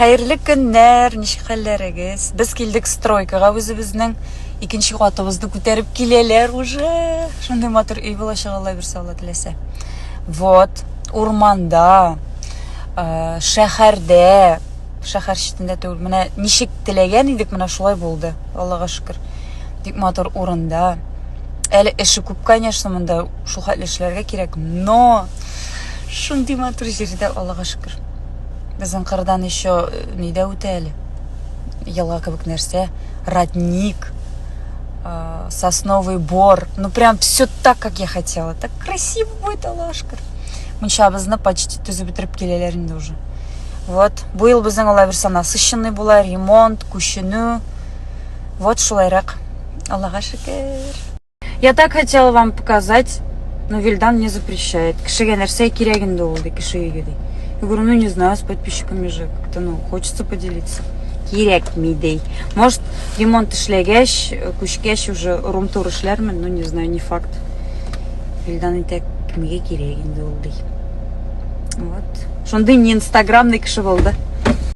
Хайырлы көннәр, ничек хәлләрегез? Без килдек стройкага үзебезнең икенче катыбызды күтәреп киләләр уже. Шундый матур өй булачак Алла бирсә, Алла теләсә. Вот, урманда, шәһәрдә, шәһәр читендә түгел. Менә ничек теләгән идек, менә шулай булды. Аллага шөкер. Бик матур урында. Әле эше күп, конечно, монда шул хәтле эшләргә кирәк, но шундый матур җирдә, Аллага шөкер. Безнең кырдан еще нидә үтә әле? Елга кебек нәрсә? Родник, сосновый бор. Ну прям все так, как я хотела. Так красиво будет, Аллага шөкер. Мунчабызны почти төзеп бетереп киләләр инде уже. Вот, бу ел безнең Алла бирсә насыщенный була, ремонт, күченү. Вот шулайрак. Аллага шөкер. Я так хотела вам показать, но Вильдан мне запрещает. Кешегә нәрсә кирәк инде ул ди, кешегә ди. Я говорю, ну не знаю, с подписчиками же как-то, ну, хочется поделиться. Кирәк ми дей. Может, ремонт эшләгәч, күчкәч уже рум-тур эшләрмен, ну не знаю, не факт. Вильдан әйтә, кемгә кирәк инде ул ди. Вот. Шундый не инстаграмный кеше булды.